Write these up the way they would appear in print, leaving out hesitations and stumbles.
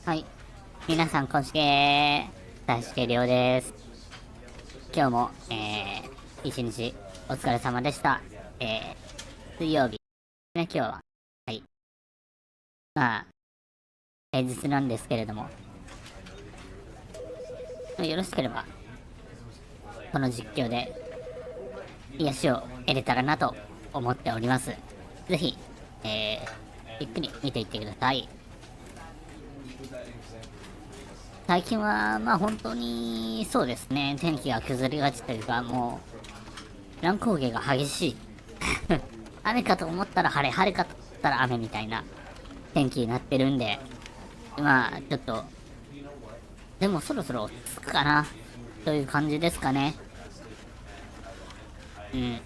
はい。皆さん、こんしけ大輔亮です。今日も、一日お疲れ様でした。水曜日。ね、今日は。はい。まあ、平日なんですけれども、よろしければ、この実況で、癒しを得れたらなと思っております。ぜひ、ゆっくり見ていってください。最近は、まあ本当に、そうですね、天気が崩れがちというか、もう、乱高下が激しい。雨かと思ったら晴れ、晴れかと思ったら雨みたいな天気になってるんで、まあ、ちょっと、でもそろそろ落ち着くかな、という感じですかね。うん。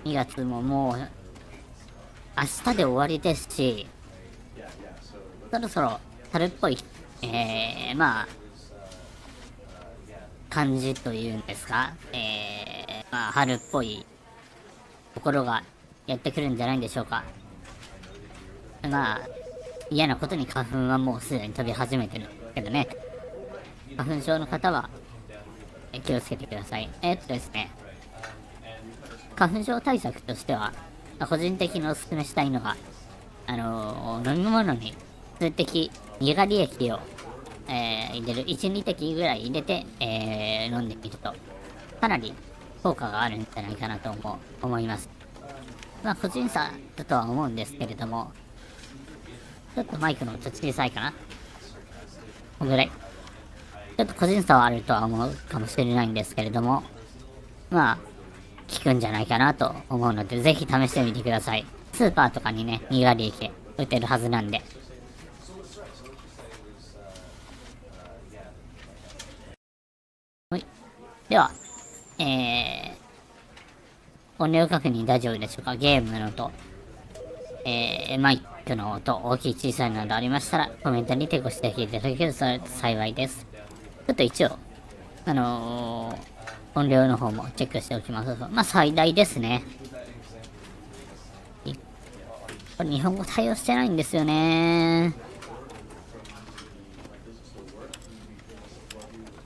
2月ももう、明日で終わりですし、そろそろ春っぽい、まあ、感じというんですか、まあ、春っぽいところがやってくるんじゃないんでしょうか。まあ、嫌なことに花粉はもうすでに飛び始めてるけどね。花粉症の方は、気をつけてください。ですね、花粉症対策としては、個人的にお勧めしたいのが、飲み物に数滴にがり液を、入れる。1、2滴ぐらい入れて、飲んでみると、かなり効果があるんじゃないかなと思います。まあ、個人差だとは思うんですけれども、ちょっとマイクの音小さいかなこのぐらい。ちょっと個人差はあるとは思うかもしれないんですけれども、まあ、効くんじゃないかなと思うので、ぜひ試してみてください。スーパーとかにね、にがり液売ってるはずなんで。はい。では、音量確認大丈夫でしょうか。ゲームの音、マイクの音、大きい小さいなどありましたら、コメントにてご指摘いただけると幸いです。ちょっと一応、音量の方もチェックしておきます。まあ、最大ですね。これ日本語対応してないんですよね。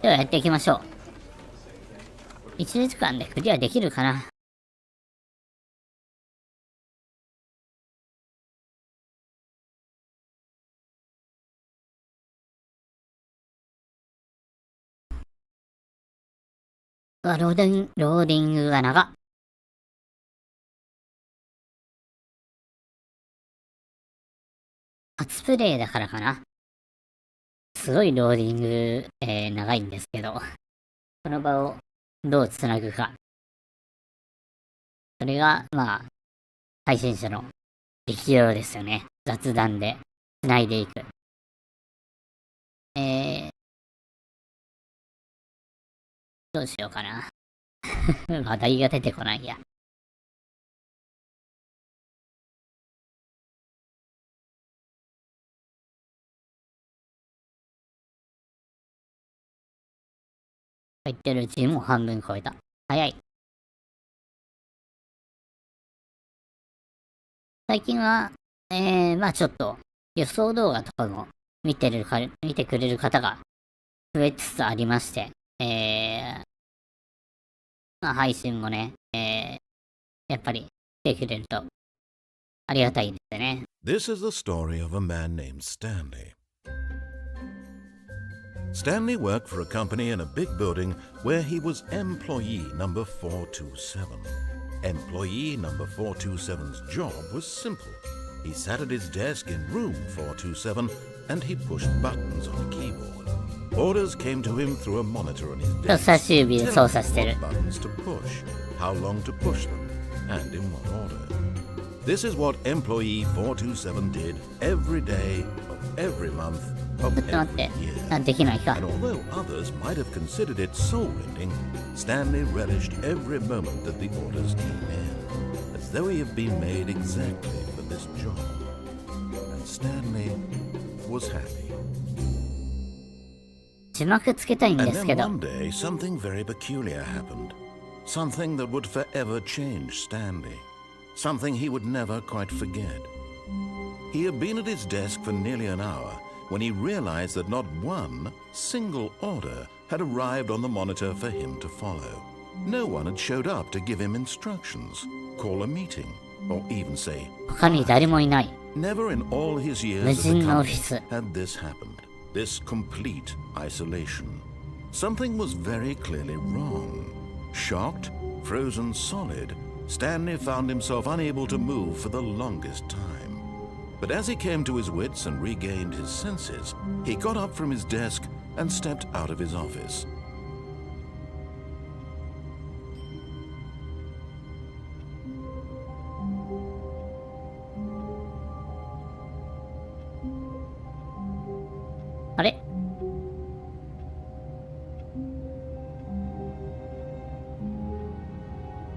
ではやっていきましょう。1時間でクリアできるかな。ローディングが長。初プレイだからかな。すごいローディング、長いんですけど、この場をどう繋ぐか。それが、まあ、配信者の力量ですよね。雑談で繋いでいく。どうしようかな。話題が出てこないや。入ってるうちにもう半分超えた。早い。最近は、まあちょっと予想動画とかも見てくれる方が増えつつありまして、まあ配信もね、やっぱり来てくれるとありがたいですね。This is the story of a man named Stanley. Stanley worked for a company in a big building where he was employee number 427. Employee number 427's job was simple. He sat at his desk in room 427 and he pushed buttons on a keyboard. Orders came to him through a monitor on his 人 desk, 差し指で操 telling 作して him る。 what buttons to push, how long to push them, and in what order. This is what employee 427 did every day of every month of ちょっと待って。 every year. あ、できないか。 And although others might have considered it soul-rending, Stanley relished every moment that the orders came in, as though he had been made exactly for this job. And Stanley was happy. 字幕つけたいん And です then けど。 one day, something very peculiar happened. Something that would forever change Stanley. Something he would never quite forget. He had been at his desk for nearly an hour when he realized that not one single order had arrived on the monitor for him to follow. No one had showed up to give him instructions, call a meeting, or even say, 他に誰もいない。 never in all his years 無 at the 人のオ company フィス。 had this happened. This complete isolation. Something was very clearly wrong. Shocked, frozen solid, Stanley found himself unable to move for the longest time. But as he came to his wits and regained his senses, he got up from his desk and stepped out of his office.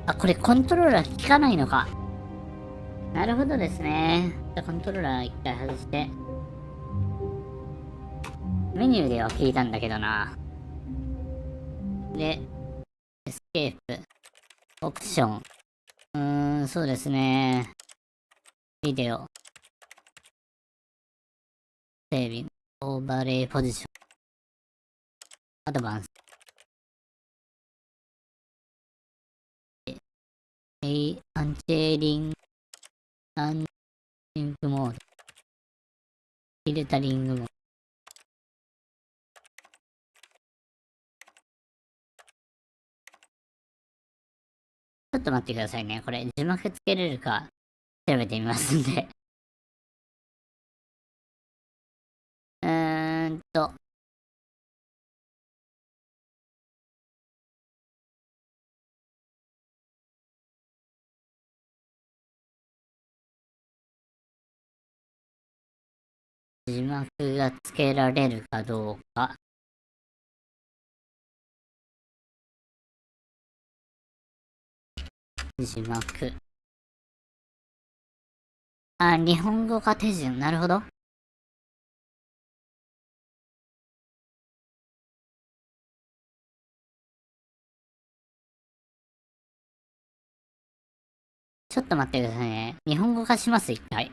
Ah, これコントローラー効かないのか。なるほどですね。じゃあコントローラー一回外して。メニューでは聞いたんだけどな。で、エスケープ、オプション。そうですね。ビデオ、セービング、オーバーレイポジション、アドバンス、アンチェーリング、アンリングモード、フィルタリングモード。ちょっと待ってくださいね。これ字幕つけれるか調べてみますんで。字幕がつけられるかどうか。字幕。あ、日本語化手順。なるほど。ちょっと待ってくださいね。日本語化します、一回。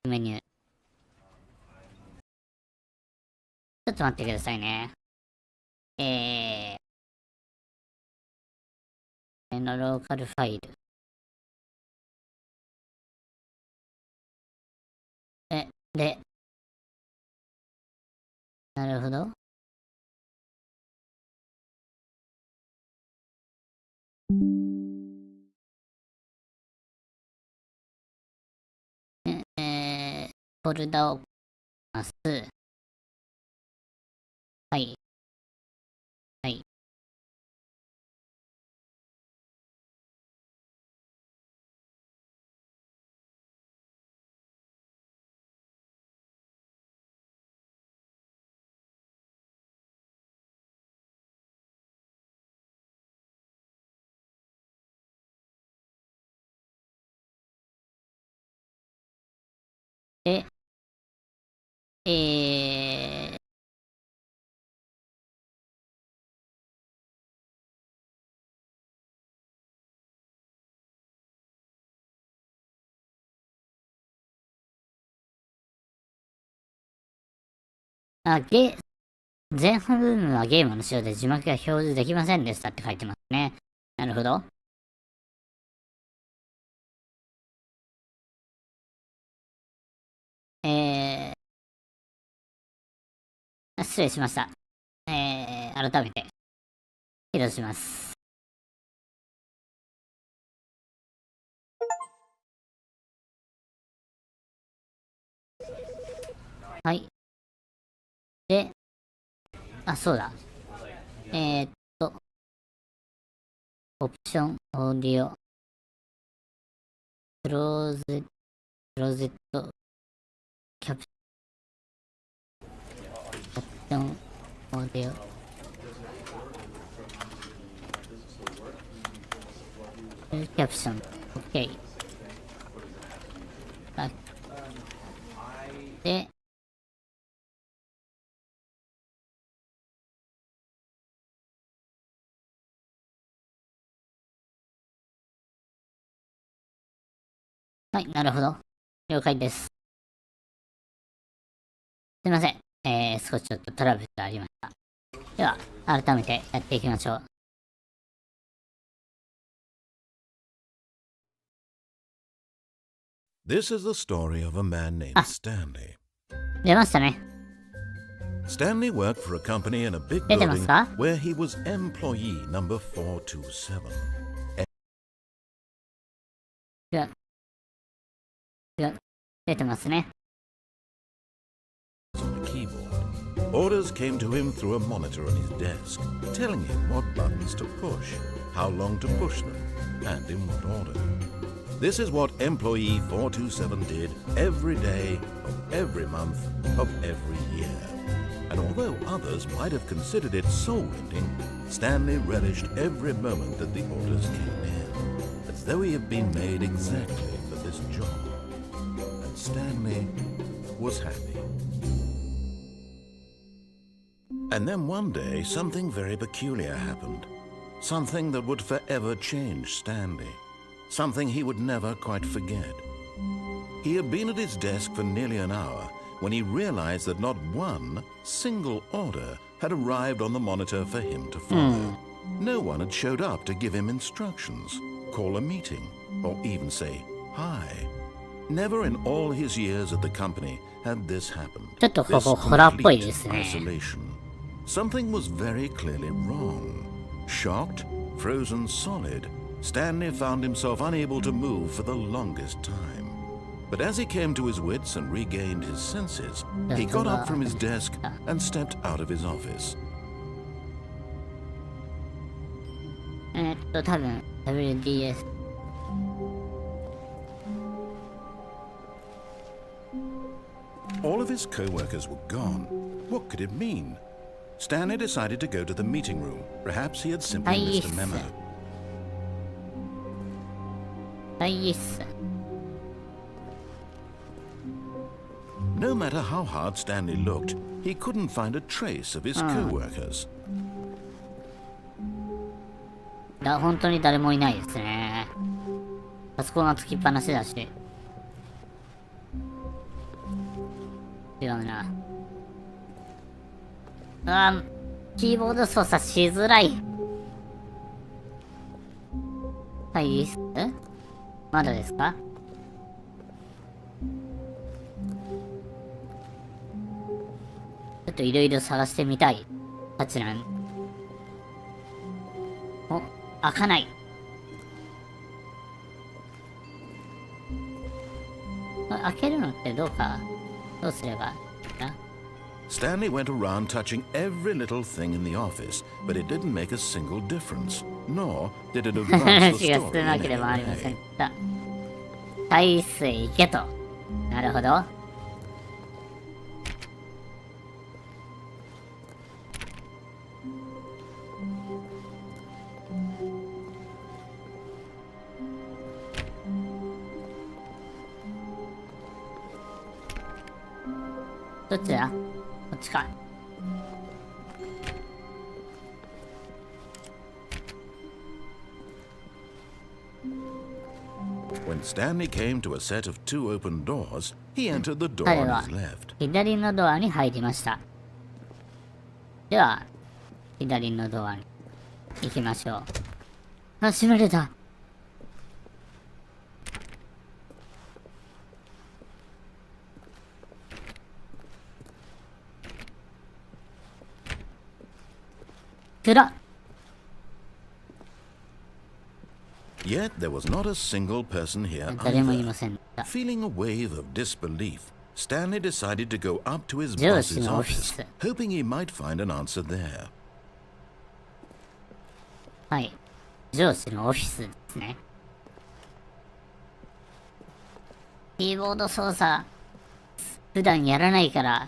メニュー。ちょっと待ってくださいね。のローカルファイル。で、なるほど。フォルダをます。はい。はい。で、前半部分はゲームの仕様で字幕が表示できませんでしたって書いてますね。なるほど。失礼しました。改めて、起動します。はい。で、そうだ。オプション、オーディオ、クローゼット、キャプション、オーディオ。キャプション、OK。で、はい、なるほど。了解です。すいません。少しちょっとトラブルがありました。では、改めてやっていきましょう。This is the story of a man named Stanley. 出ましたね。Stanley worked for a company in a big 出てます building か？ where he was employee number 427. 出てますね。On the keyboard. Orders came to him through a monitor on his desk, telling him what buttons to push, how long to push them, and in what order. This is what employee 427 did every day of every month of every year. And although others might have considered it soul-rending, Stanley relished every moment that the orders came in, as though he had been made exactly for this job. And Stanley was happy. And then one day, something very peculiar happened. Something that would forever change Stanley. Something he would never quite forget. He had been at his desk for nearly an hour when he realized that not one single order had arrived on the monitor for him to follow. No one had showed up to give him instructions, call a meeting, or even say hi. Never in all his years at the company had this happened. ちょっとここホラーっぽいですね。 Isolation. Something was very clearly wrong. Shocked, frozen solid, Stanley found himself unable to move for the longest time. But as he came to his wits and regained his senses, he got up from his desk and stepped out of his office. 多分 WDS。All of his co-workers were gone. What could it mean? Stanley decided to go to the meeting room. Perhaps he had simply missed a memo. 会議室。 No matter how hard Stanley looked, he couldn't find a trace of his co-workers. 本当に誰もいないですね。パソコンはつきっぱなしだし。違うな。キーボード操作しづらい。会議室？まだですか？ちょっといろいろ探してみたい。あちらに。お、開かない。開けるのってどうすればいいな？ Stanley went around touching every little thing in the office, but it didn't make a single difference, nor did it advance 話 the が story 少な in けれ any ばありません way. でした。会議室へ行けと。なるほど。どっちだ？こっちか。When Stanley came to a set of two open doors, he entered the door 彼 on は his left. 左のドアに入りました。では、左のドアに行きましょう。あ、閉めれた。暗っ。 Yet there was not a single person here 誰もい either. ませんでした。 Feeling a wave of disbelief, Stanley decided to go up to his 上司 boss's のオフィ office, ス。 hoping he might find an answer there. はい。上司のオフィスですね。キーボード操作、普段やらないから、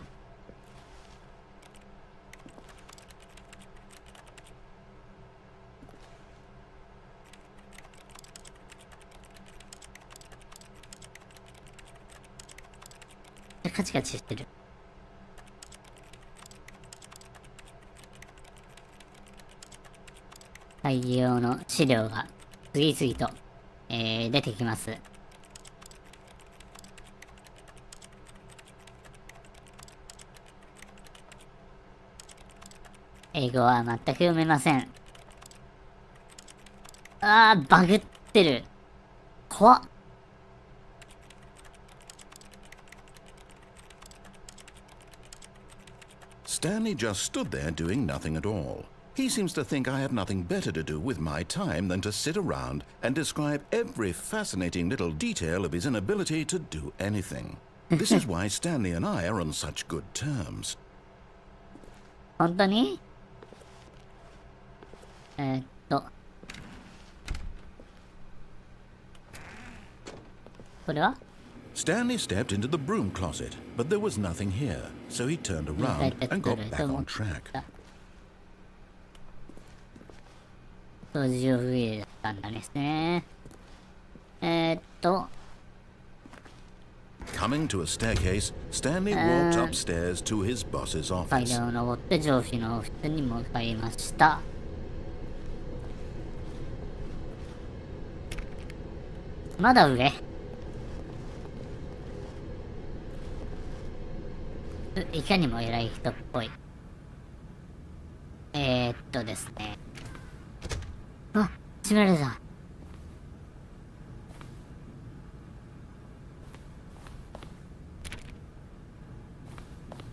カチカチしてる。会議用の資料が次々と、出てきます。英語は全く読めません。バグってる。怖っ。Stanley just stood there doing nothing at all. He seems to think I have nothing better to do with my time than to sit around and describe every fascinating little detail of his inability to do anything. This is why Stanley and I are on such good terms. 本当にこれは Stanley stepped into the broom closet, but there was nothing here, so he turned around and got back on track. 掃除用具入れだったんですね。Coming to a staircase, Stanley walked upstairs to his boss's 階 office. 段を登って上司のオフィスに向かいました。まだ上いかにも偉い人っぽい。ですね。閉められた。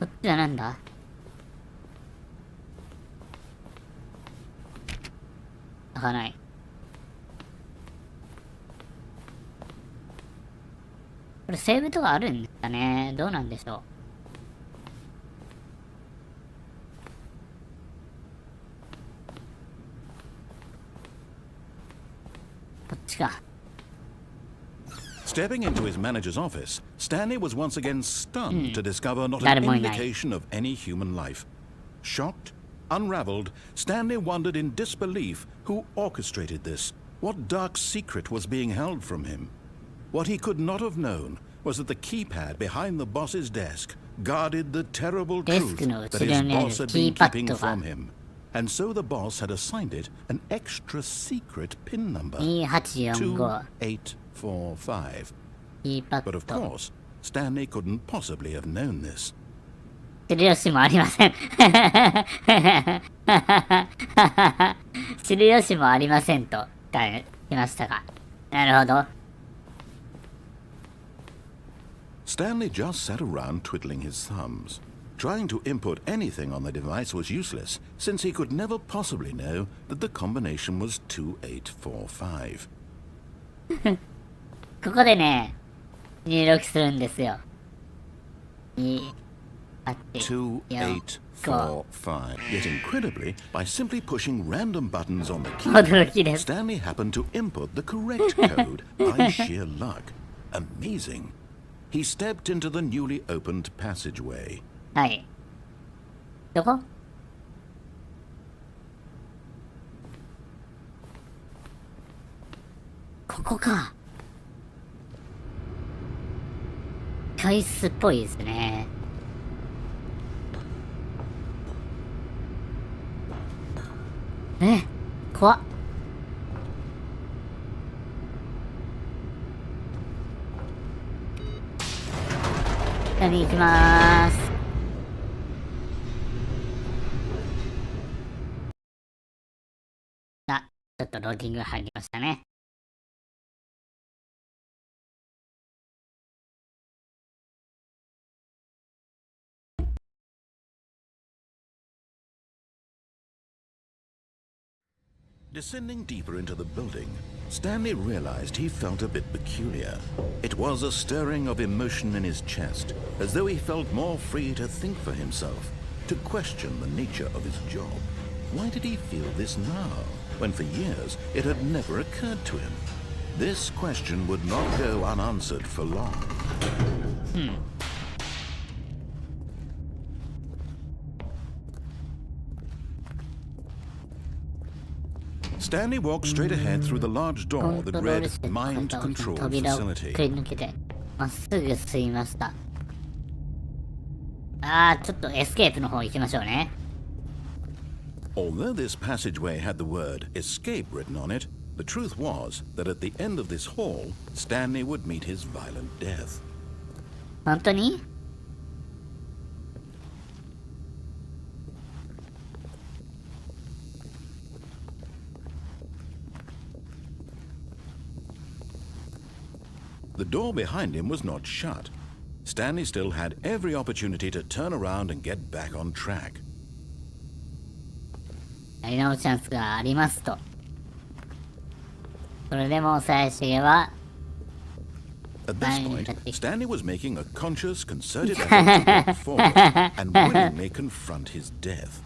こっちはなんだ？開かない。これセーブとかあるんですかね？どうなんでしょう。こっちか。Stepping into his manager's office, Stanley was once again stunned to discover not an indication of any human life. Shocked, unraveled, Stanley wondered in disbelief who orchestrated this. What dark secret was being held from him? What he could not have known was that the keypad behind the boss's desk guarded the terrible truth that his boss had been keeping from him. And so the boss had assigned it an extra secret PIN number. 2845. But of course, Stanley couldn't possibly have known this. 知る由もありません。知る由もありませんと書きましたが。なるほど。Stanley just sat around twiddling his thumbs. Trying to input anything on the device was useless, since he could never possibly know that the combination was 2845. ここでね、入力するんですよ。2845. Yet incredibly, by simply pushing random buttons on the 驚き key, です。 Stanley happened to input the correct code by sheer luck. Amazing. He stepped into the newly opened passageway. はい。どこ？ここか。会室っぽいですね。怖っ。下に行きまーす。ちょっとローディング入りましたね。Descending deeper into the building, Stanley realized he felt a bit peculiar. It was a stirring of emotion in his chest, as though he felt more free to think for himself, to question the nature of his job. Why did he feel this now, when for years it had never occurred to him? This question would not go unanswered for long. Stanley walked straight ahead through the large コ door ント that ロール read して Mind 大きな Control 扉をく Facility. り抜けてまっすぐ進みました。ちょっとエスケープの方行きましょうね。Although this passageway had the word escape written on it, the truth was that at the end of this hall, Stanley would meet his violent death. 本当に？ The door behind him was not shut. Stanley still had every opportunity to turn around and get back on track. やり直すチャンスがありますと。それでも鞘重は At this point, Stanley was making a conscious, concerted effort to walk forward and willingly confront his death.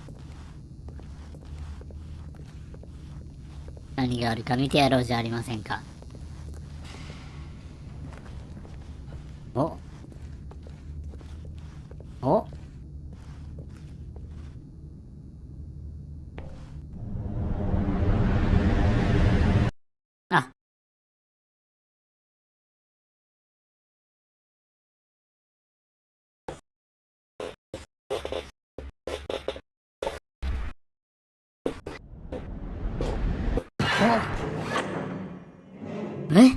何があるか見てやろうじゃありませんか。おおあえ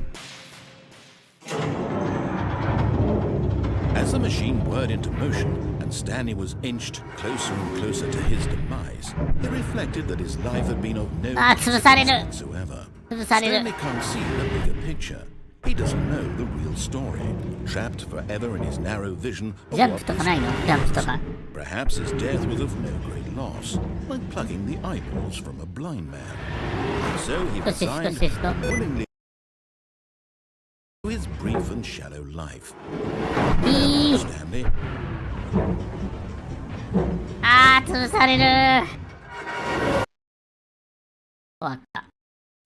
As the machine whirred into motion and Stanley was inched closer and closer to his demise, he reflected that his life had been of no consequence whatsoever. Stanley can't see the bigger picture. He doesn't know the real story, trapped forever in his narrow vision of what was. Perhaps his death was of no great loss, like plucking the eyeballs from a blind man. So he resigned willingly to his brief and shallow life. Stanley. 潰される。終わった。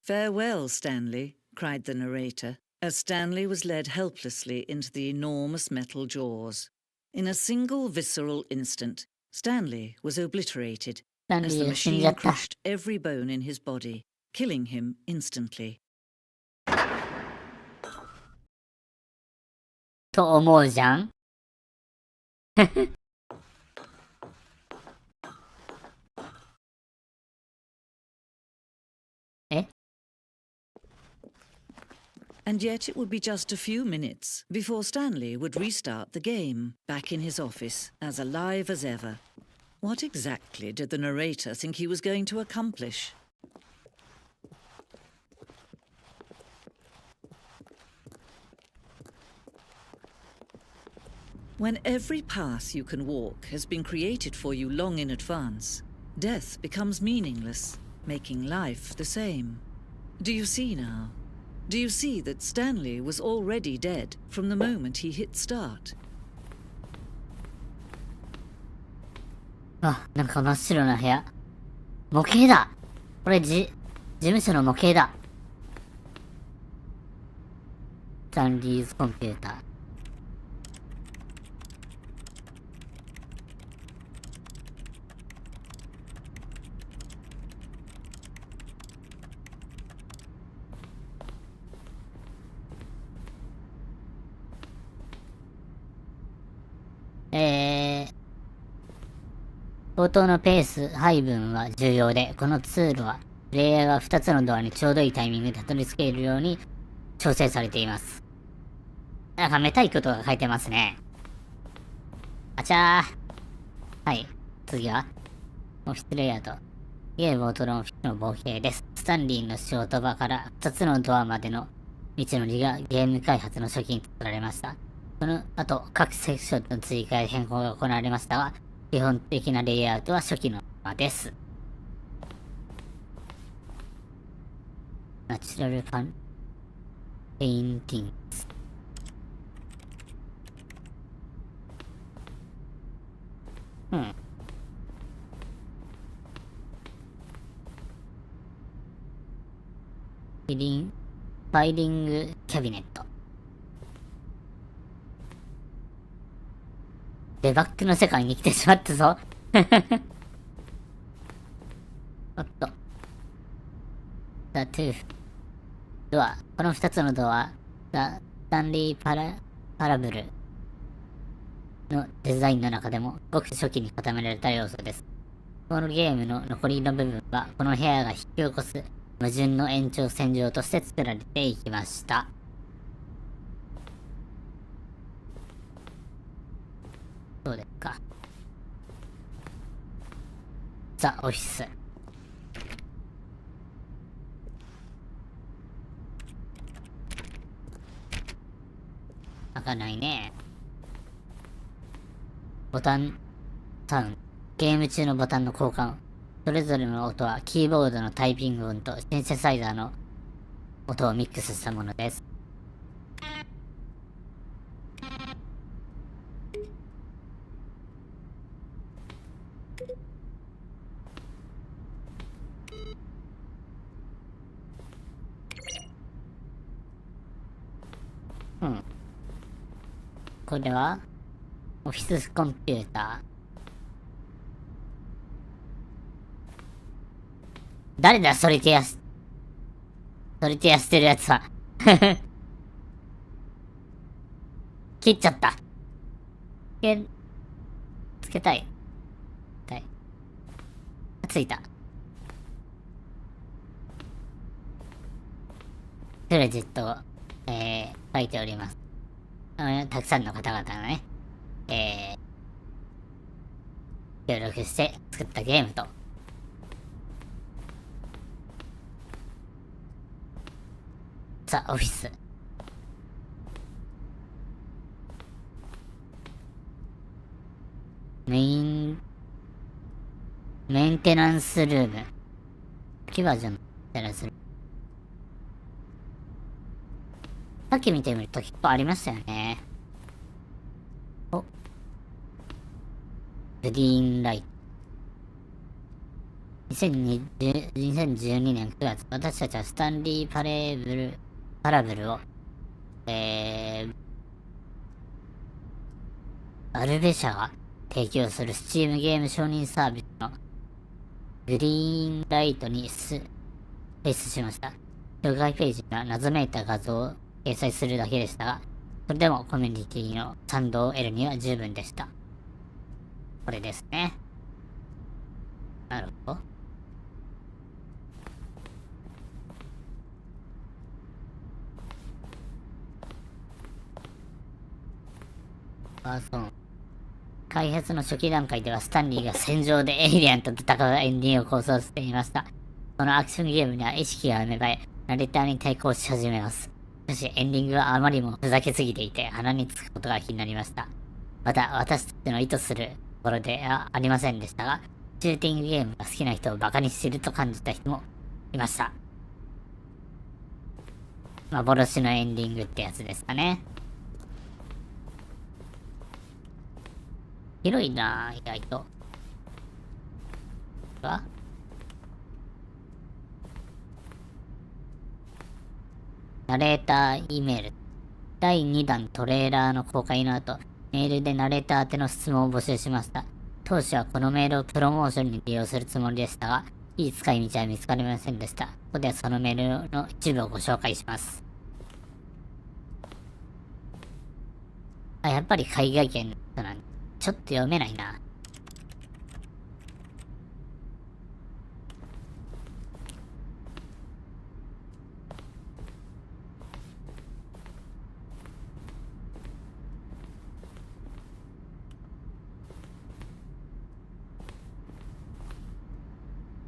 Farewell, Stanley, cried the narrator, as Stanley was led helplessly into the enormous metal jaws. In a single visceral instant, Stanley was obliterated, as the machine crushed every bone in his body, killing him instantly. と思うじゃんえ And yet it would be just a few minutes before Stanley would restart the game, back in his office, as alive as ever. What exactly did the narrator think he was going to accomplish? When every path you can walk has been created for you long in advance, death becomes meaningless, making life the same. Do you see now? Do you see that Stanley was already dead from the moment he hit start? あ、なんか真っ白な部屋。模型だ。これ事務所の模型だ。スタンリーズコンピューター。冒頭のペース配分は重要で、このツールはプレイヤーが2つのドアにちょうどいいタイミングでたどり着けるように調整されています。なんかめたいことが書いてますね。あちゃー。はい。次は、オフィスレイアウト。ゲーム冒頭のオフィスの冒険です。スタンリーの仕事場から2つのドアまでの道のりがゲーム開発の初期に作られました。その後、各セクションの追加や変更が行われましたが、基本的なレイアウトは初期のままです。ナチュラルペインティングス。うん。ファイリングキャビネット。デバッグの世界に来てしまったぞ。おっと。The Two ドア。この2つのドア、The Stanley Parable のデザインの中でもごく初期に固められた要素です。このゲームの残りの部分は、この部屋が引き起こす矛盾の延長線上として作られていきました。そうですか。ザ・オフィス。かないね。ボタンサウンド。ゲーム中のボタンの交換。それぞれの音はキーボードのタイピング音とシンセサイザーの音をミックスしたものです。これはオフィスコンピューター。誰だ、ソリティアしてるやつは。切っちゃった。つけたい。ついた。クレジットを、書いております。たくさんの方々がね、協力して作ったゲームと、さあ、オフィス。メンテナンスルーム。初期バージョンのテラスルーム。さっき見てみると結構ありましたよね。グリーンライト。2012年9月、私たちはスタンリーパラブルを、バルベ社が提供するスチームゲーム承認サービスのグリーンライトに提出しました。紹介ページには謎めいた画像を掲載するだけでしたが、それでもコミュニティの賛同を得るには十分でした。これですね。なるほど。開発の初期段階ではスタンリーが戦場でエイリアンと戦うエンディングを構想していました。このアクションゲームには意識が芽生え、ナレーターに対抗し始めます。しかしエンディングはあまりもふざけすぎていて鼻につくことが気になりました。また私たちの意図するところではありませんでしたが、シューティングゲームが好きな人をバカにしていると感じた人もいました。幻のエンディングってやつですかね。広いなぁ、意外と。ナレーター E メール。第2弾トレーラーの公開の後、メールでナレーター宛ての質問を募集しました。当初はこのメールをプロモーションに利用するつもりでしたが、いい使い道は見つかりませんでした。ここではそのメールの一部をご紹介します。やっぱり海外圏の人なんで、ちょっと読めないな。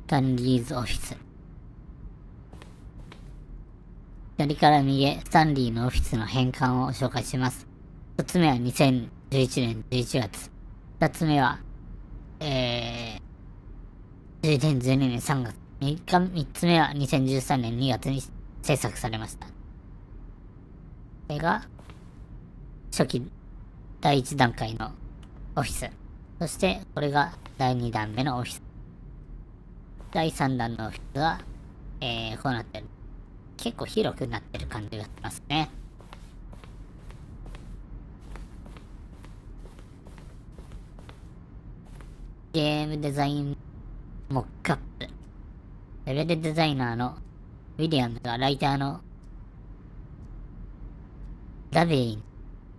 スタンリーズオフィス。左から右へスタンリーのオフィスの変換を紹介します。一つ目は2011年11月。二つ目は、2012年3月。三つ目は2013年2月に制作されました。これが、初期第1段階のオフィス。そして、これが第2弾目のオフィス。第3弾のオフィスは、こうなってる。結構広くなってる感じがしますね。ゲームデザインモックアップ。レベルデザイナーのウィリアムがライターのラビーに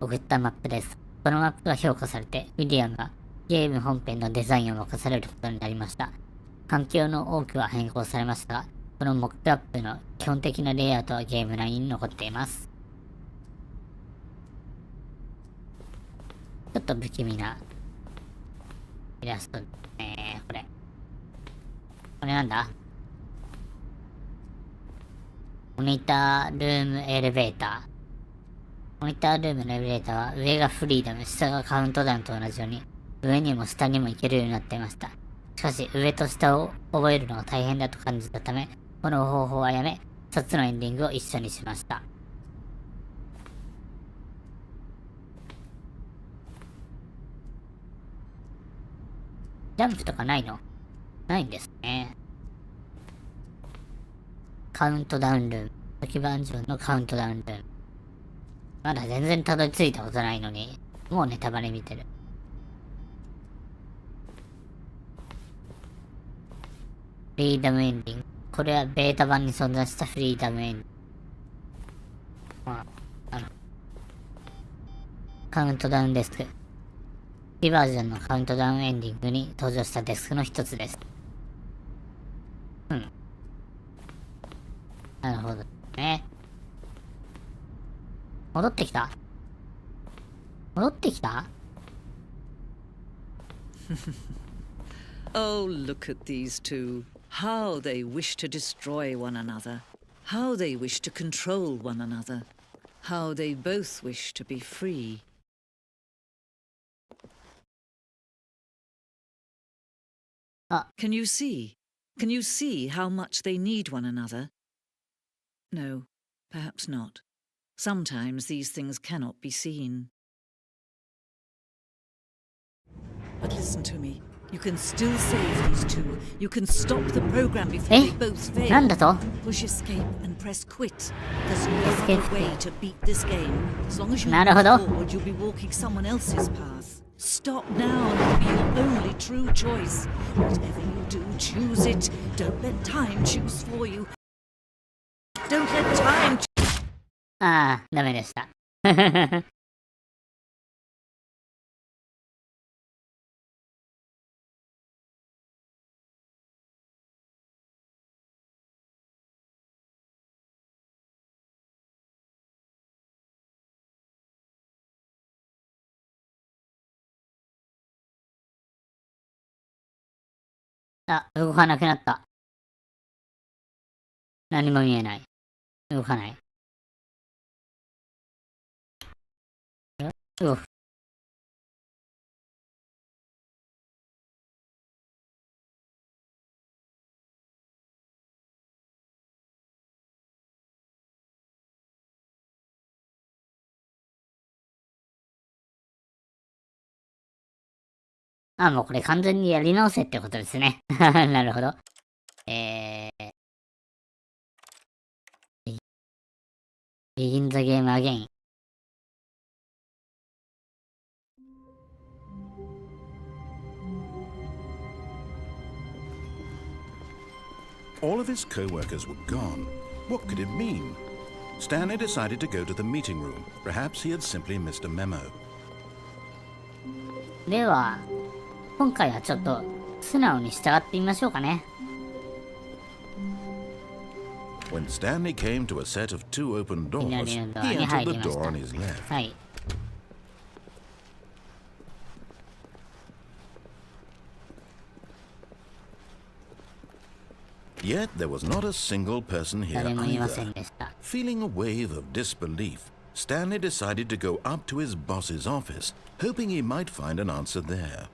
送ったマップです。このマップが評価されて、ウィリアムがゲーム本編のデザインを任されることになりました。環境の多くは変更されましたが、このモックアップの基本的なレイアウトはゲーム内に残っています。ちょっと不気味なイラストですね、これ。これなんだ？モニタールームエレベーター。モニタールームのエレベーターは上がフリーダム、下がカウントダウンと同じように、上にも下にも行けるようになっていました。しかし、上と下を覚えるのが大変だと感じたため、この方法はやめ、2つのエンディングを一緒にしました。ジャンプとかないの？ないんですね。カウントダウンルーム。初期バージョンのカウントダウンルーム。まだ全然たどり着いたことないのに、もうネタバレ見てる。フリーダムエンディング。これはベータ版に存在したフリーダムエンディング。まあ、カウントダウンデスク。リバージョンのカウントダウンエンディングに登場したデスクの一つです。なるほどね。戻ってきた？ Oh, look at these two. How they wish to destroy one another. How they wish to control one another. How they both wish to be free. Can you see? Can you see how much they need one another? No, perhaps not. Sometimes these things cannot be seen. But listen to me. You can still save these two. You can stop the program before they both fail. なんだと？ Push escape and press quit. There's no other way to beat this game. As long as you なるほど。 move forward, you'll be walking someone else's path. Stop now and it'll be your only true choice. Whatever you do, choose it. Don't let time choose for you. Don't let time choose. ああ、ダメでした。あ、動かなくなった。何も見えない。動かない。うお。あ、もうこれ完全にやり直せってことですね。なるほど。Begin the game again. All of his co-workers were gone. What could it mean? Stanley decided to go to the meeting room. Perhaps he had simply missed a memo. では、今回はちょっと素直に従ってみましょうかね。When Stanley came to a set of two open doors, he entered the door on his left. はい。Yet there was not a single person here 誰もいません either. でした。 Feeling a wave of disbelief, Stanley decided to go up to his boss's office, hoping he might find an answer there.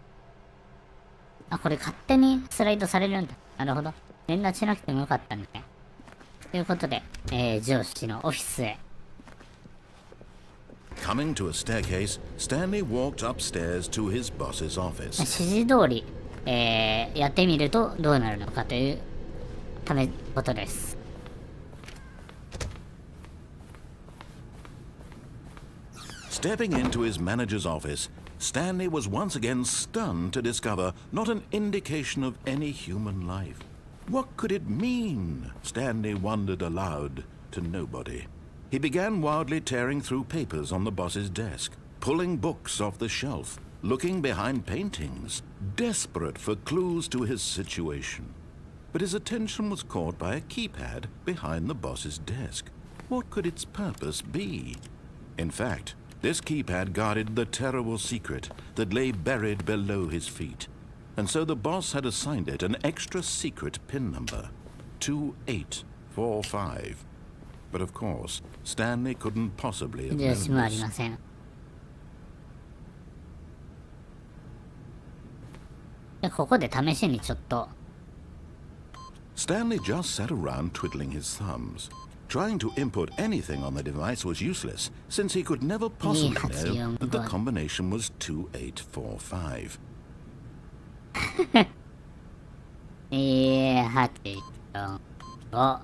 あ、これ勝手にスライドされるんだ。なるほど。連絡しなくてもよかったんだね。ということで、上司のオフィスへ。Coming to a staircase, Stanley walked upstairs to his boss's office. 指示通り、やってみるとどうなるのかということです。Stepping into his manager's office, Stanley was once again stunned to discover not an indication of any human life. What could it mean? Stanley wondered aloud to nobody. He began wildly tearing through papers on the boss's desk, pulling books off the shelf, looking behind paintings, desperate for clues to his situation. But his attention was caught by a keypad behind the boss's desk. What could its purpose be? In fact, this keypad guarded the terrible secret that lay buried below his feet. And so the boss had assigned it an extra secret PIN number, 2845. But of course, Stanley couldn't possibly have 秀吉も known あり this. ません。で、ここで試しにちょっと、Stanley just sat around twiddling his thumbs. Trying to input anything on the device was useless, since he could never possibly know that the combination was 2845. 845。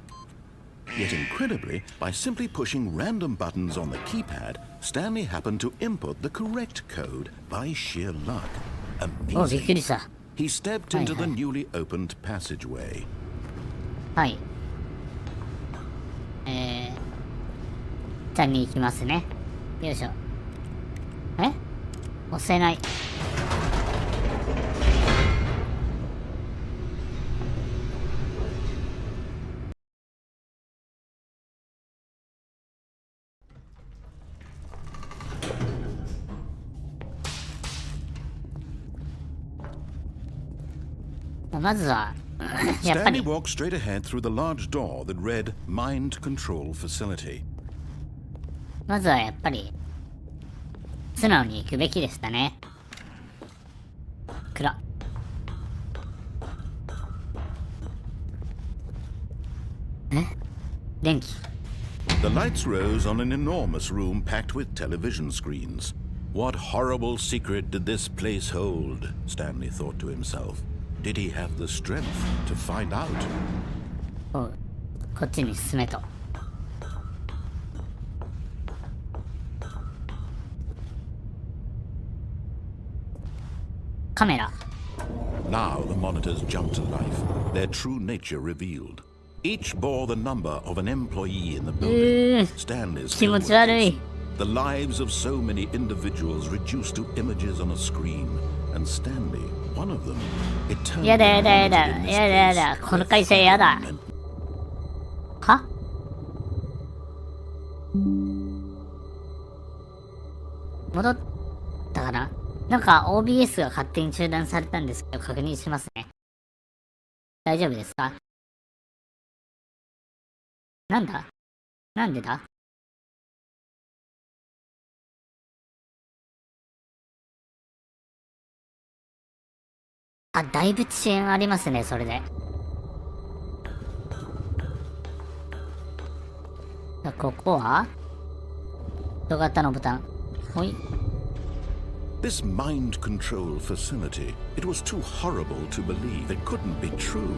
Yet incredibly, by simply pushing random buttons on the keypad, Stanley happened to input the correct code by sheer luck. お、びっくり Amazing. した。 He stepped into the newly opened passageway. はい。下に行きますね。よいしょ。押せない。まずは、やっぱ Stanley り、 walked straight ahead through the large door that read Mind Control Facility. まずはやっぱり、素直に行くべきでしたね。暗っ。電気。 The lights rose on an enormous room packed with television screens. What horrible secret did this place hold? Stanley thought to himself. Did he have the strength to find out? おう、こっちに進めと。カメラ。 Now the monitors jumped to life, their true nature revealed. Each bore the number of an employee in the building. Stanley's 気持ち悪い。 the lives of so many individuals reduced to images on a screen, and Stanley, one of them, eternally やだやだやだ limited in this やだやだ place この会社やだ and は戻ったかな。なんか OBS が勝手に中断されたんですけど確認しますね。大丈夫ですか？なんだ？なんでだ？あ、だいぶ遅延ありますね、それで。ここは人型のボタン。ほい。 This mind control facility, it was too horrible to believe. It couldn't be true.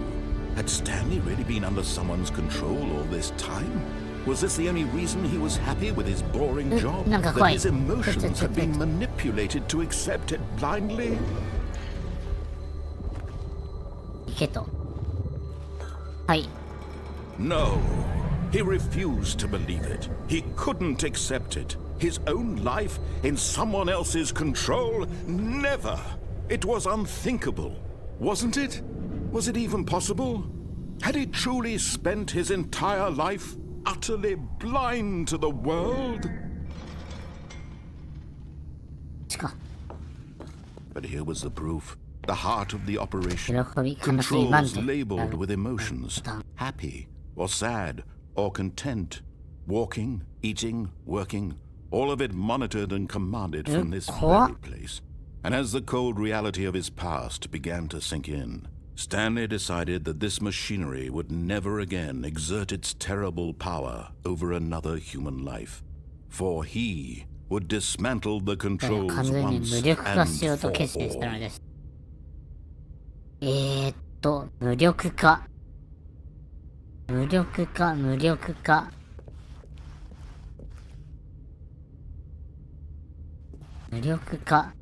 Had Stanley really been under someone's control all this time? Was this the only reason he was happy with his boring job? なんか That 怖い。 his emotions had been manipulated to accept it blindly? 行けと。はい。 No. He refused to believe it. He couldn't accept it. His own life in someone else's control? Never. It was unthinkable. Wasn't it? Was it even possible? Had he truly spent his entire life utterly blind to the world? しか。 But here was the proof. The heart of the operation. 喜び、悲しみ、満 Controls 足。 labeled with emotions. Happy or sad or content. Walking, eating, working. All of it monitored and commanded from this very place. And as the cold reality of his past began to sink in, Stanley decided that this machinery would never again exert its terrible power over another human life. For he would dismantle the 完 controls 全に once 無力化 and しようと for 決心したの all. です。無力化。無力化、無力化。無力化。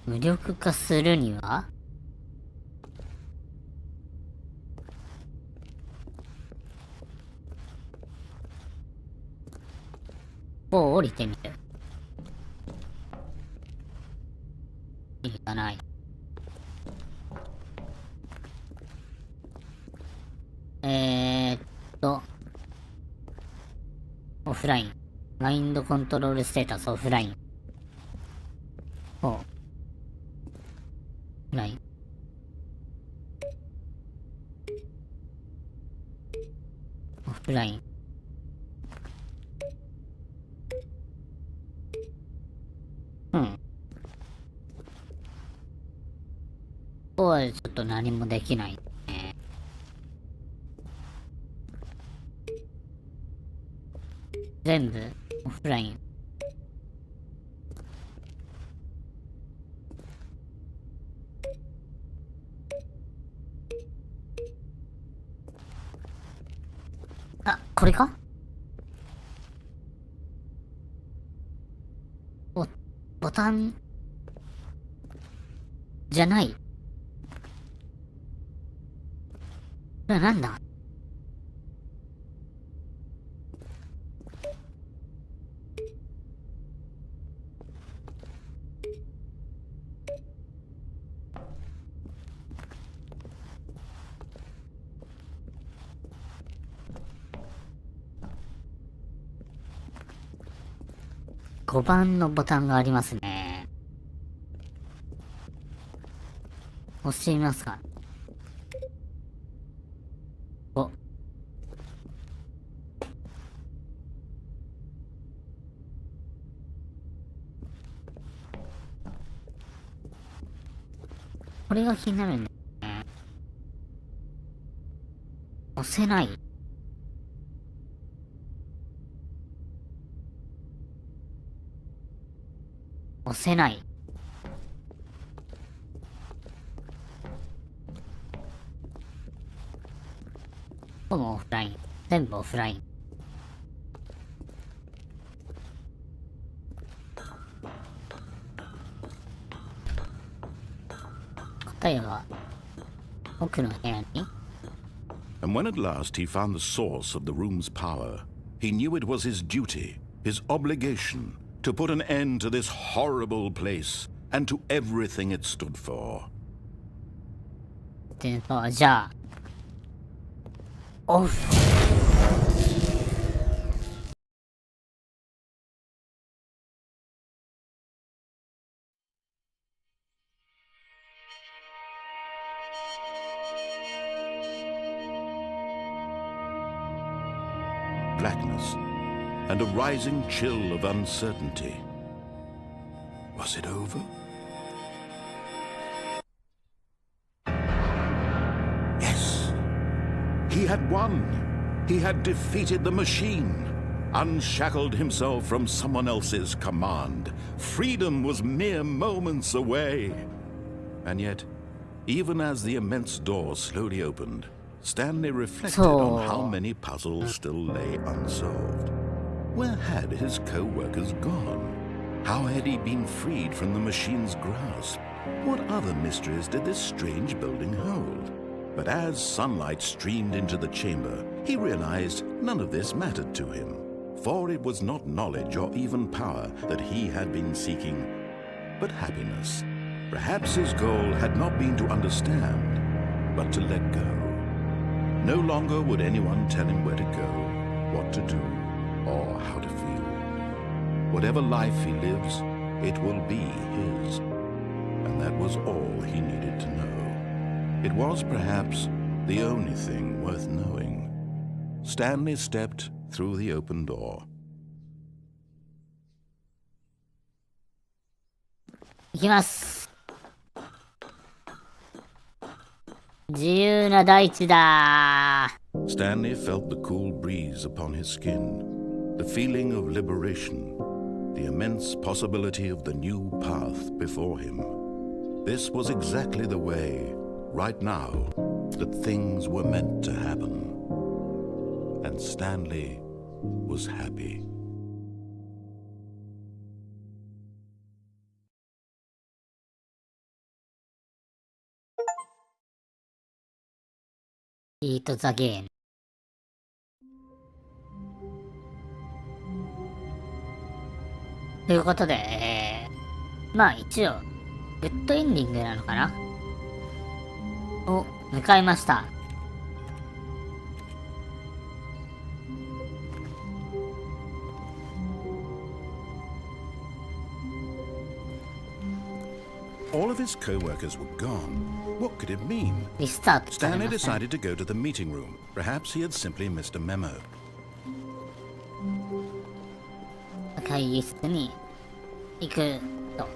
無力化するにはこう降りてみる。いかない。オフライン。マインドコントロールステータスオフライン。オフライン。ライン。うん。ここはちょっと何もできないね。全部オフライン。あ、これか？ボタンじゃない。これはなんだ？5番のボタンがありますね。押してみますか。お。これが気になるんだよね。押せない。押せない。ここもオフライン。全部オフライン。答えは奥の部屋に。 And when at last he found the source of the room's power, he knew it was his duty, his obligation, to put an end to this horrible place and to everything it stood for. じゃあ、オフ。Blackness and a rising chill of uncertainty. Was it over? Yes. He had won. He had defeated the machine, unshackled himself from someone else's command. Freedom was mere moments away. And yet, even as the immense door slowly opened, Stanley reflected on how many puzzles still lay unsolved. Where had his co-workers gone? How had he been freed from the machine's grasp? What other mysteries did this strange building hold? But as sunlight streamed into the chamber, he realized none of this mattered to him, for it was not knowledge or even power that he had been seeking, but happiness. Perhaps his goal had not been to understand, but to let go. No longer would anyone tell him where to go, what to do, or how to feel. Whatever life he lives, it will be his. And that was all he needed to know. It was perhaps the only thing worth knowing. Stanley stepped through the open door. いきます。自由な大地だ。 Stanley felt the cool breeze upon his skin, the feeling of liberation, the immense possibility of the new path before him. This was exactly the way, right now, that things were meant to happen. And Stanley was happy. イートザゲーム。ということで、まあ一応、グッドエンディングなのかなを迎えました。All of his co-workers were gone. What could it mean? リスタートされ Stanley ましたね。 decided to go to the meeting room. Perhaps he had simply missed a memo. 会議室に行くと。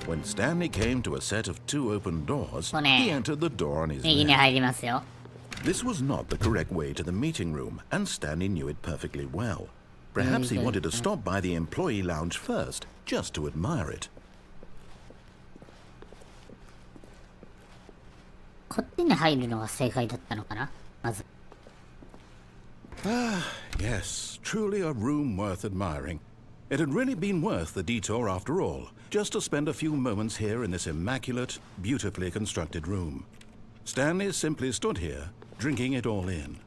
When Stanley came to a set of 2 open doors, これね、 he entered the door on his 右に left. 入りますよ。 This was not the correct way to the meeting room, and Stanley knew it perfectly well. Perhaps he wanted to stop by the employee lounge first, just to admire it. こっちに入るのが正解だったのかな、まず。Yes, truly a room worth admiring. It had really been worth the detour after all, just to spend a few moments here in this immaculate, beautifully constructed room. Stanley simply stood here, drinking it all in.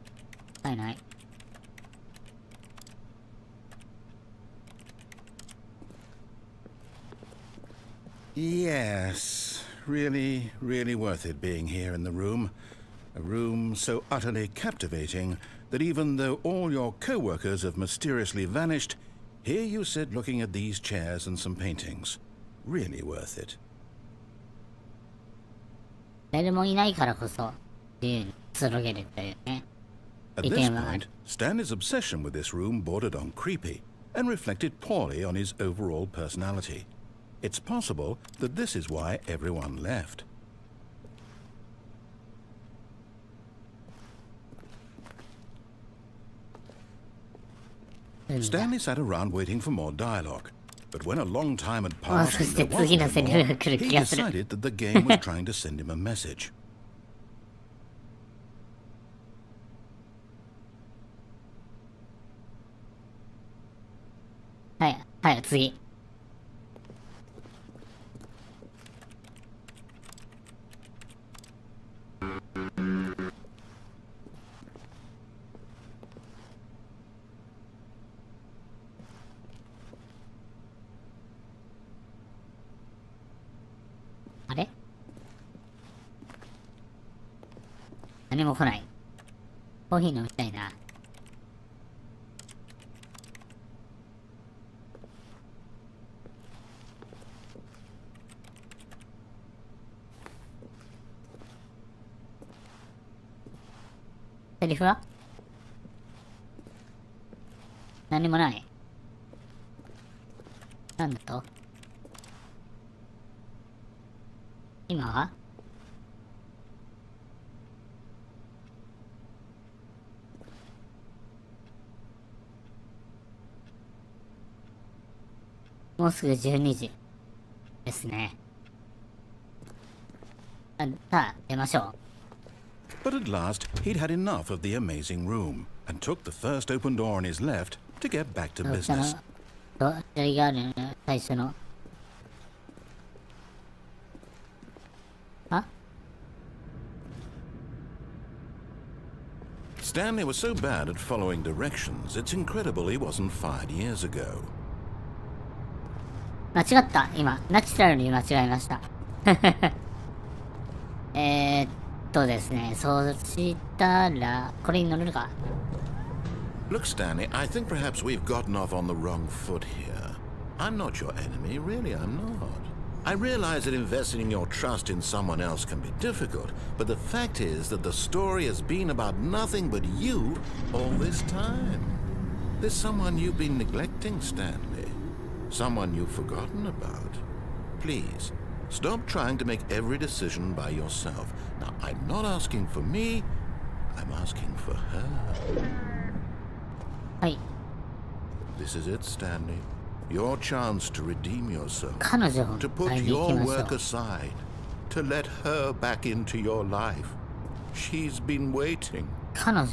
はいない。Yes, really, really worth it being here in the room. A room so utterly captivating that even though all your co-workers have mysteriously vanished, here you sit looking at these chairs and some paintings. Really worth it. 誰もいないからこそ自由にくつろげるというね。 At 利 this 点はあ point, る。 Stanley's obsession with this room bordered on creepy and reflected poorly on his overall personality. It's possible that this is why everyone left. Stanley sat around waiting for more dialogue, but when a long time had passed and there was no more, he decided that the game was trying to send him a message. はい、はい、次。あれ？何も来ない。コーヒー飲みたいな。セリフは何もない。なんだと？今はもうすぐ12時ですね。さあ、出ましょう。But at last, he'd had enough of the amazing room and took the first open door on his left to get back to その business. 左側の最初の。あ？ Stanley was so bad at following directions, it's incredible he wasn't fired years ago. 間違った。今、ナチュラルに間違えました。ですね。そしたら、これに乗れるか。Look, Stanley, I think perhaps we've gotten off on the wrong foot here. I'm not your enemy, really, I'm not. I realize that investing your trust in someone else can be difficult, but the fact is that the story has been about nothing but you all this time. There's someone you've been neglecting, Stanley. Someone you've forgotten about. Please, stop trying to make every decision by yourself. Now, I'm not asking for me, I'm asking for her. はい。 This is it, Stanley. Your chance to redeem yourself. 彼女を To 会 put いに行き your ましょ work う。 aside. To let her back into your life. She's been waiting. 彼女。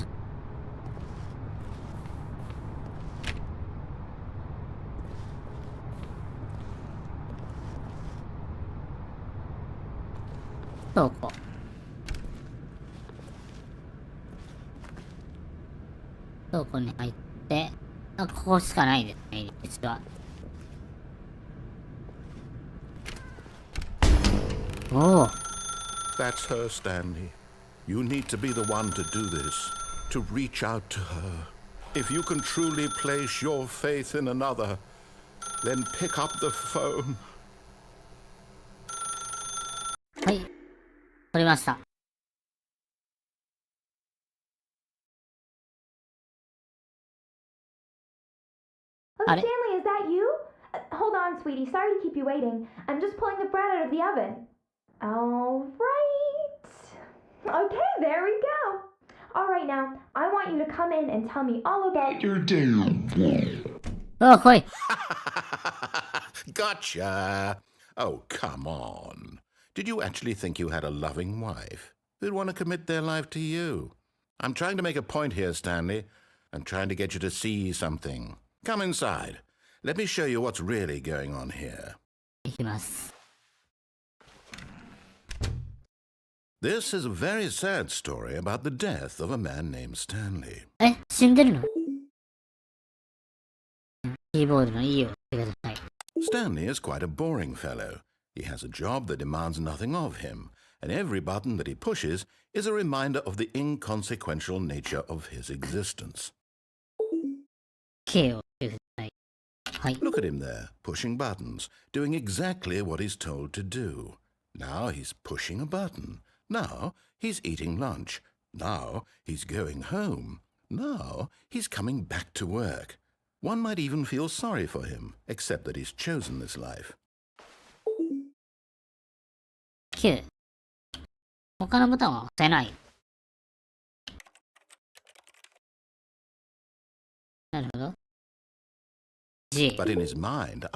倉庫。倉庫に入って、あ、ここしかないですね、入り口は。おお。 That's her, Stanley. You need to be the one to do this. To reach out to her. If you can truly place your faith in another, then pick up the phone. はい。取りました。あれ Stanley, is that you? Hold on, sweetie. Sorry to keep you waiting. I'm just pulling the bread out of the oven. All right. Okay, there we go. All right, now, I want you to come in and tell me all about your day. あ、来い。 Gotcha! Oh, come on. Did you actually think you had a loving wife who'd want to commit their life to you? I'm trying to make a point here, Stanley. I'm trying to get you to see something. Come inside. Let me show you what's really going on here. いきます。 This is a very sad story about the death of a man named Stanley. え、死んでるの？キーボードのいいを押してください。 Stanley is quite a boring fellow. He has a job that demands nothing of him, and every button that he pushes is a reminder of the inconsequential nature of his existence. K を押してください。はい。 Look at him there, pushing buttons, doing exactly what he's told to do. Now he's pushing a button. Now he's eating lunch. Now he's going home. Now he's coming back to work. One might even feel sorry for him, except that he's chosen this life. 9。他のボタンは押せない。なるほど。G。 But in his mind,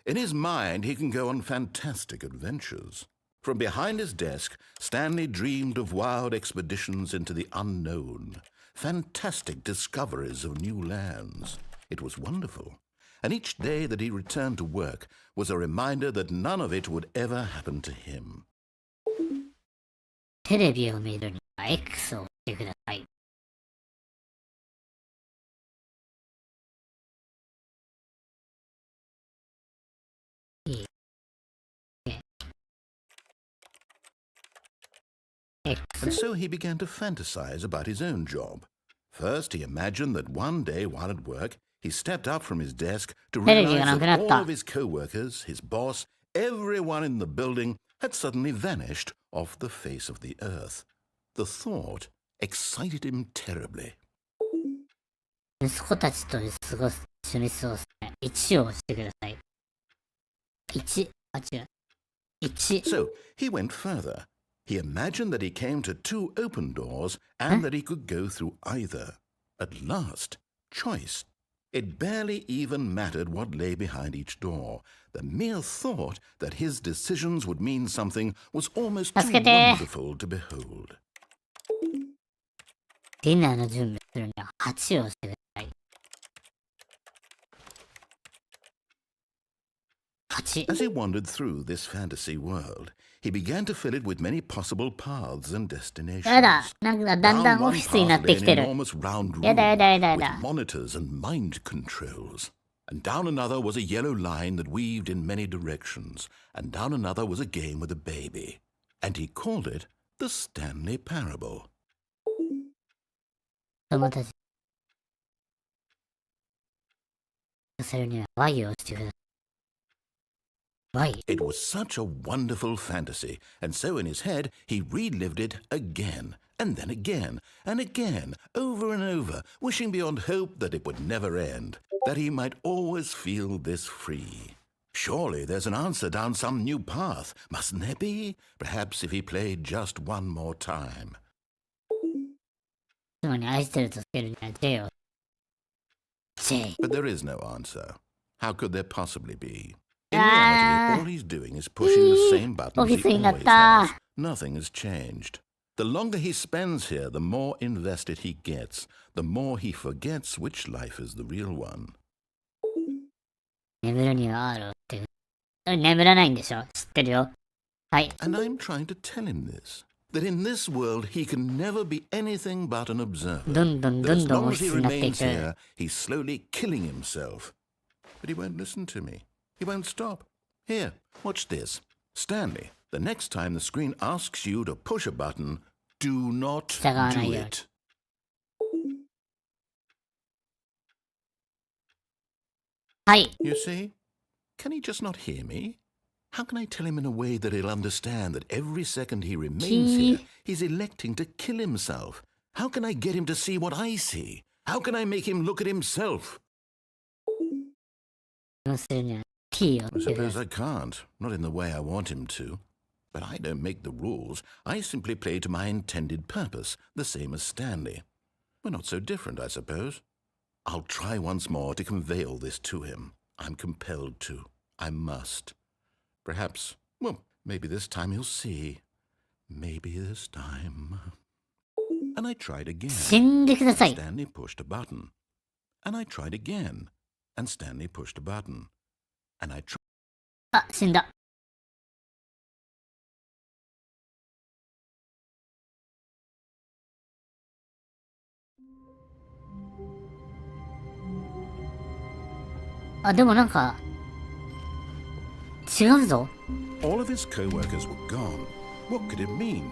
in his mind he can go on fantastic adventures. From behind his desk, Stanley dreamed of wild expeditions into the unknown, fantastic discoveries of new lands. It was wonderful. And each day that he returned to work was a reminder that none of it would ever happen to him. テレビを見るには X を押してください。E。X。 And so he began to fantasize about his own job. First, he imagined that one day while at work, he stepped up from his desk to realize that all of his co-workers, his boss, everyone in the building had suddenly vanished off the face of the earth. The thought excited him terribly. 息子たちと過ごす、一緒に過ごすね。1を押してください。1、あ、違う。1。 So he went further. He imagined that he came to two open doors and that he could go through either. At last, choice. It barely even mattered what lay behind each door. The mere thought that his decisions would mean something was almost too wonderful to behold. ディナーの準備するには8を押してください。8。 As he wandered through this fantasy world, he began to fill it with many possible paths and destinations. やだ、なんかだんだんオフィスになってきてる。 enormous round room やだやだやだや with だ。 monitors and mind controls. And down another was a yellow line that weaved in many directions. And down another was a game with a baby. And he called it the Stanley Parable. 友達させるには Y を押してください。Y。 It was such a wonderful fantasy, and so in his head he relived it again, and then again, and again, over and over, wishing beyond hope that it would never end, that he might always feel this free. Surely there's an answer down some new path, mustn't there be? Perhaps if he played just one more time. つまり愛してるとつけるには J を。J。 But there is no answer. How could there possibly be? In reality, all he's doing is pushing the same buttons he always has. Nothing has changed. The longer he spends here, the more invested he gets, the more he forgets which life is the real one. 眠るには R を押してください。眠らないんでしょ？知ってるよ。はい。 And I'm trying to tell him this, that in this world he can never be anything but an observer. どんどん That どん as どん long オ as フィ he スになってい remains く。 here, he's slowly killing himself. But he won't listen to me. He won't stop. Here, watch this. Stanley, the next time the screen asks you to push a button, do not do it. はい。 You see? Can he just not hear me? How can I tell him in a way that he'll understand that every second he remains here, he's electing to kill himself? How can I get him to see what I see? How can I make him look at himself? 要するには T を I っていう suppose I can't, not in the way I want him to. But I don't make the rules. I simply play to my intended purpose, the same as Stanley. We're not so different, I suppose. I'll try once more to convey all this to him. I'm compelled to. I must. Perhaps, well, maybe this time he'll see. Maybe this time. And I tried again. 死んでください。 Stanley pushed a button. And I tried again. And Stanley pushed a button. And I tried. あ、死んだ。あ、でもなんか、違うぞ。All of his co-workers were gone. What could it mean?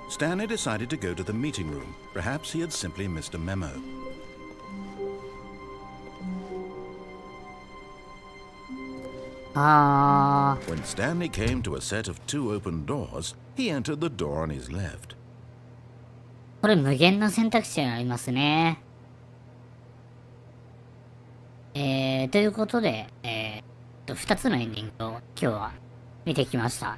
Stanley decided to go to the meeting room. Perhaps he had simply missed a memo. When Stanley came to a set of 2 open doors, he entered the door on his left. これ無限の選択肢がありますね。ということで、2つのエンディングを今日は見てきました。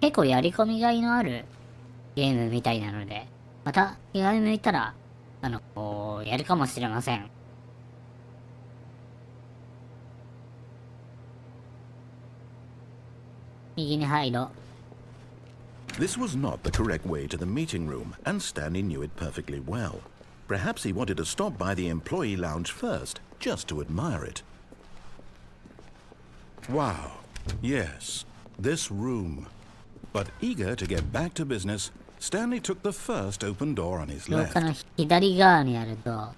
結構やり込みがいのあるゲームみたいなので、また気が向いたら、やるかもしれません。右に入ろう。This was not the correct way to the meeting room, and Stanley knew it perfectly well. Perhaps he wanted to stop by the employee lounge first, just to admire it. Wow, yes, this room. But eager to get back to business, Stanley took the first open door on his 廊 left. 下の左側にあると、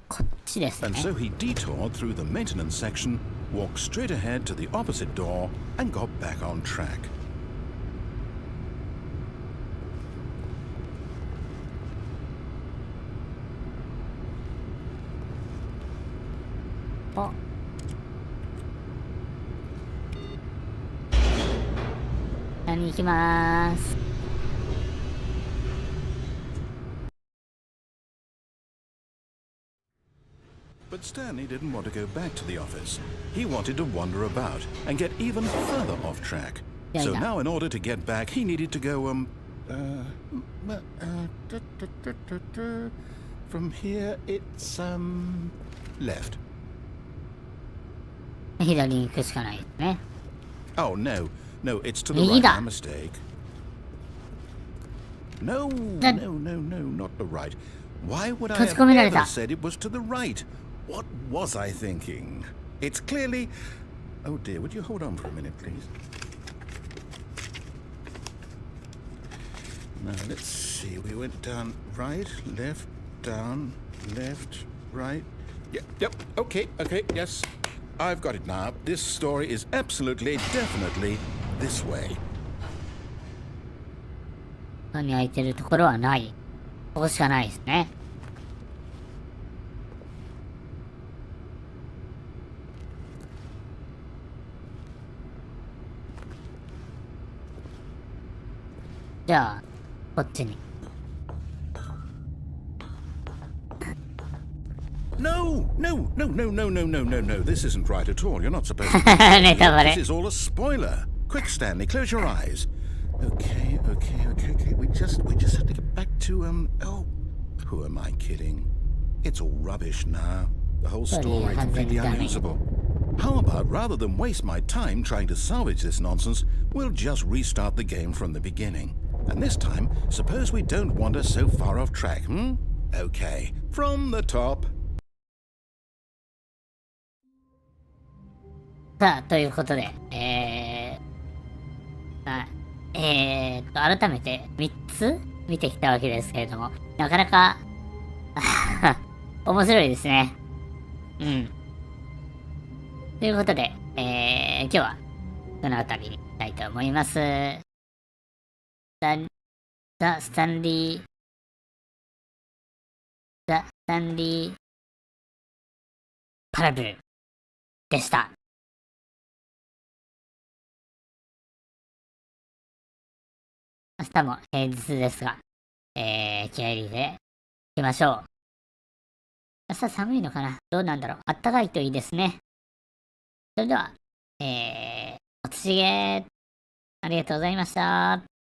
こっちですね And。so he detoured through the maintenance section, walked straight ahead to the opposite door, and got back on track. お、何行きまーす。But Stanley didn't want to go back to the office. He wanted to wander about and get even further off track. Yeah, So yeah. now in order to get back, he needed to go, from here it's, left. 左に行くしかないですね。 Oh, no. No, it's to the右 right. だ。 My mistake. No, That- no, no, no, not the right. Why would I 閉じ have 込められ ever た。 said it was to the right? What was I thinking? It's clearly... Oh dear, would you hold on for a minute, please? Now, let's see. We went down right, left, down, left, right. Yep, okay, yes. I've got it now. This story is absolutely, definitely this way. 他に空いてるところはない。ここしかないですね。じゃあ、こっちに。No, no, no, no, no, no, no, no, no. This isn't right at all. You're not supposed to. ネタバレ This。is all a spoiler. Quick, Stanley, close your eyes. Okay. We just have to get back to Oh, who am I kidding? It's all rubbish now. The whole story completely unusable. How about rather than waste my time trying to salvage this nonsense, we'll just restart the game from the beginning. And this time, suppose we don't wander so far off track, hmm? Okay, from the top. さあ、ということで、改めて3つ見てきたわけですけれども、なかなか、面白いですね。うん。ということで、今日は、この辺りに行きたいと思います。スタンリー、パラブルでした。明日も平日ですが、気合い入れていきましょう。朝寒いのかな、どうなんだろう。あったかいといいですね。それでは、おつしげ、ありがとうございました。